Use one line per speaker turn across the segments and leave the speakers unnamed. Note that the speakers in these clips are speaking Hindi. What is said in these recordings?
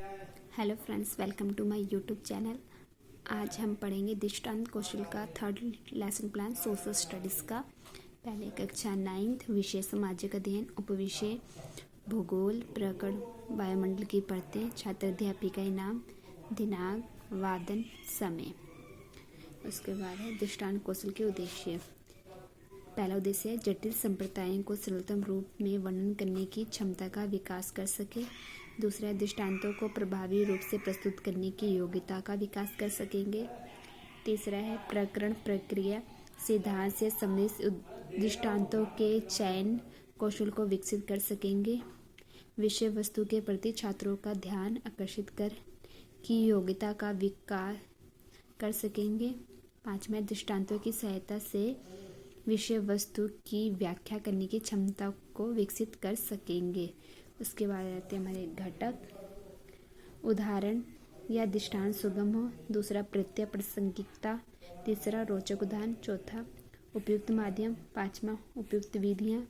Hello friends, welcome to my YouTube channel. आज हम पढ़ेंगे दृष्टांत कौशल का third lesson plan social studies का। पहले कक्षा 9th, विषय सामाजिक अध्ययन, उपविषय भूगोल, प्रकरण वायुमंडल की परतें, छात्र अध्यापिका इनाम, दिनांक, वादन, समय। उसके बाद है दृष्टांत कौशल के उद्देश्य। पहला उद्देश्य है जटिल संप्रदायों को सरलतम रूप में वर्णन करने की क्षमता का विकास कर सके। दूसरा है दृष्टांतों को प्रभावी रूप से प्रस्तुत करने की योग्यता का विकास कर सकेंगे। तीसरा है प्रकरण प्रक्रिया सिद्धांत से संबंधित दृष्टांतों के चयन कौशल को विकसित कर सकेंगे। विषय वस्तु के प्रति छात्रों का ध्यान आकर्षित कर की योग्यता का विकास कर सकेंगे। पांचवा दृष्टांतों की सहायता से विषय वस्तु की व्याख्या करने की क्षमता को विकसित कर सकेंगे। उसके बाद आते हैं हमारे घटक। उदाहरण या दृष्टांत सुगम हो। दूसरा प्रत्यय प्रासंगिकता। तीसरा रोचक उदाहरण। चौथा उपयुक्त माध्यम। पांचवा उपयुक्त विधियां।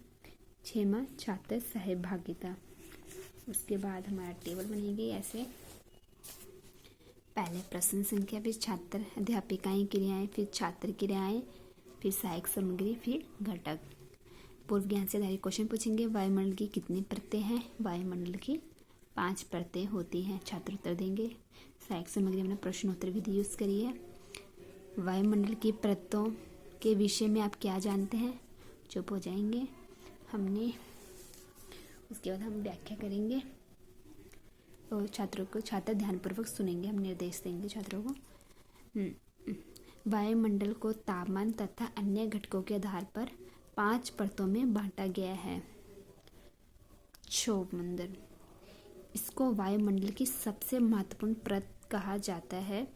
छठवां छात्र सहभागिता। उसके बाद हमारा टेबल बनेगी ऐसे। पहले प्रश्न संख्या, फिर छात्र अध्यापिकाएं क्रियाएं, फिर छात्र क्रियाएं, फिर सहायक सामग्री, फिर घटक। पूर्व ज्ञान से आधारित क्वेश्चन पूछेंगे। वायुमंडल की कितनी परतें हैं? वायुमंडल की 5 परतें होती हैं। छात्र उत्तर देंगे। सहायक सामग्री हमने प्रश्नोत्तर विधि यूज करी है। वायुमंडल की परतों के विषय में आप क्या जानते हैं? चुप हो जाएंगे हमने। उसके बाद हम व्याख्या करेंगे और छात्र ध्यानपूर्वक सुनेंगे। हम निर्देश देंगे छात्रों को। वायुमंडल को तापमान तथा अन्य घटकों के आधार पर 5 परतों में बांटा गया है। क्षोभमंडल, इसको वायुमंडल की सबसे महत्वपूर्ण परत कहा जाता है।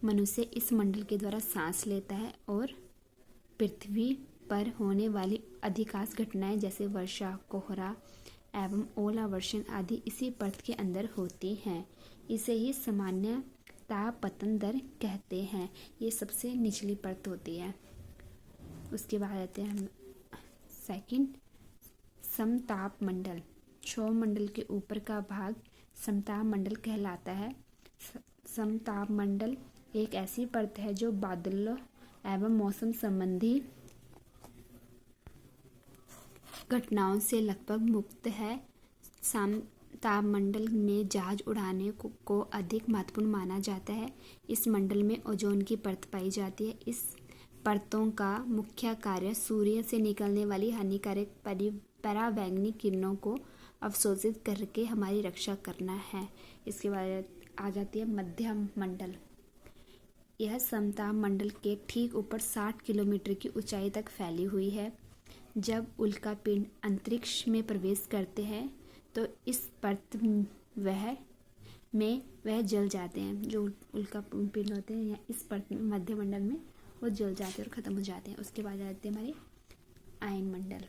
मनुष्य इस मंडल के द्वारा सांस लेता है और पृथ्वी पर होने वाली अधिकांश घटनाएं जैसे वर्षा, कोहरा एवं ओलावर्षण आदि इसी परत के अंदर होती हैं। इसे ही सामान्य तापपतन दर कहते हैं। ये सबसे निचली परत होती है। उसके बाद आते हैं हम सेकंड, समताप मंडल। क्षोभ मंडल के ऊपर का भाग समताप मंडल कहलाता है। समताप मंडल एक ऐसी परत है जो बादलों एवं मौसम संबंधी घटनाओं से लगभग मुक्त है। समताप मंडल में जहाज उड़ाने को अधिक महत्वपूर्ण माना जाता है। इस मंडल में ओजोन की परत पाई जाती है। इस परतों का मुख्य कार्य सूर्य से निकलने वाली हानिकारक पराबैंगनी किरणों को अवशोषित करके हमारी रक्षा करना है। इसके बाद आ जाती है मध्यम मंडल। यह समताप मंडल के ठीक ऊपर 60 किलोमीटर की ऊंचाई तक फैली हुई है। जब उल्कापिंड अंतरिक्ष में प्रवेश करते हैं तो इस परत वह जल जाते हैं। जो उल्कापिंड होते हैं इस परत में मध्य मंडल में वो जल जाते हैं और ख़त्म हो जाते हैं। उसके बाद आते हैं हमारे आयन मंडल।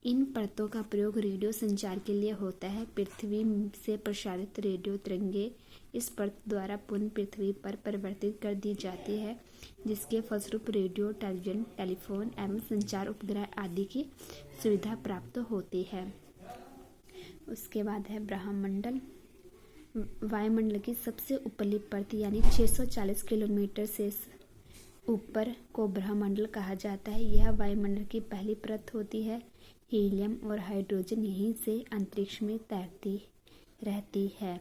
इन परतों का प्रयोग रेडियो संचार के लिए होता है। पृथ्वी से प्रसारित रेडियो तरंगें इस परत द्वारा पुनः पृथ्वी पर परिवर्तित कर दी जाती है, जिसके फलस्वरूप रेडियो, टेलीविजन, टेलीफोन एवं संचार उपग्रह आदि की सुविधा प्राप्त होती है। उसके बाद है ब्रह्मंडल। वायुमंडल की सबसे ऊपरी परत यानी 640 किलोमीटर से ऊपर को ब्रह्मंडल कहा जाता है। यह वायुमंडल की पहली परत होती है। हीलियम और हाइड्रोजन यहीं से अंतरिक्ष में तैरती रहती है।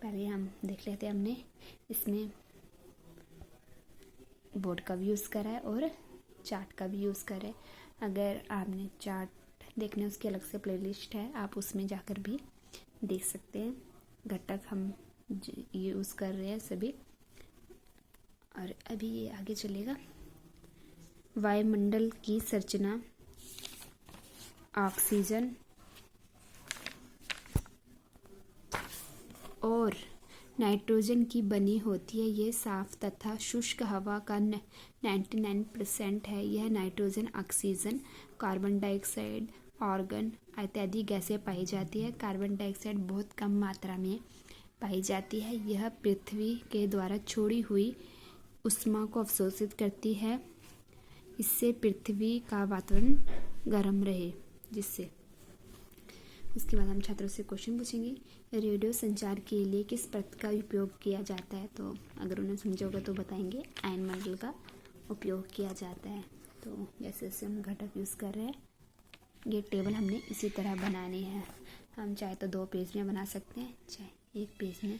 पहले हम देख लेते हैं। हमने इसमें बोर्ड का भी यूज़ करा है और चार्ट का भी यूज़ करा है। अगर आपने चार्ट देखना है उसकी अलग से प्लेलिस्ट है, आप उसमें जाकर भी देख सकते हैं। घटक हम यूज़ कर रहे हैं सभी। और अभी ये आगे चलेगा। वायुमंडल की संरचना ऑक्सीजन और नाइट्रोजन की बनी होती है। यह साफ तथा शुष्क हवा का 99% है। यह nitrogen, oxygen, carbon dioxide, argon इत्यादि गैसें पाई जाती है। कार्बन डाइऑक्साइड बहुत कम मात्रा में पाई जाती है। यह पृथ्वी के द्वारा छोड़ी हुई ऊष्मा को अवशोषित करती है। इससे पृथ्वी का वातावरण गर्म रहे। जिससे उसके बाद हम छात्रों से क्वेश्चन पूछेंगे, रेडियो संचार के लिए किस परत का उपयोग किया जाता है। तो अगर उन्हें समझा होगा तो बताएंगे आयन मंडल का उपयोग किया जाता है। तो जैसे जैसे हम घटक यूज़ कर रहे हैं, ये टेबल हमने इसी तरह बनाने हैं। हम चाहे तो 2 पेज में बना सकते हैं, चाहे 1 पेज में।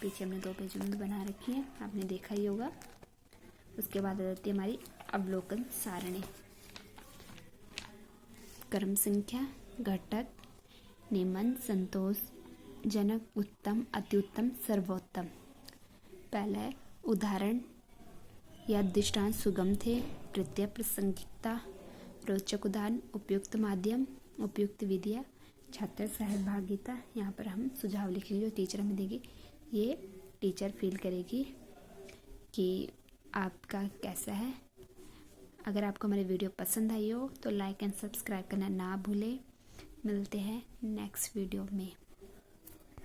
पीछे हमने 2 पेज में बना रखी है, आपने देखा ही होगा। उसके बाद आ जाती है हमारी अवलोकन सारणी। क्रम संख्या, घटक, निम्न, संतोषजनक, उत्तम, अत्युत्तम, सर्वोत्तम। पहला है उदाहरण या दृष्टांत सुगम थे, तृतीय प्रासंगिकता, रोचक उदाहरण, उपयुक्त माध्यम, उपयुक्त विधियाँ, छात्र सहभागिता। यहाँ पर हम सुझाव लिखेंगे जो टीचर हमें देगी, ये टीचर फील करेगी कि आपका कैसा है। अगर आपको हमारी वीडियो पसंद आई हो तो लाइक एंड सब्सक्राइब करना ना भूलें। मिलते हैं नेक्स्ट वीडियो में।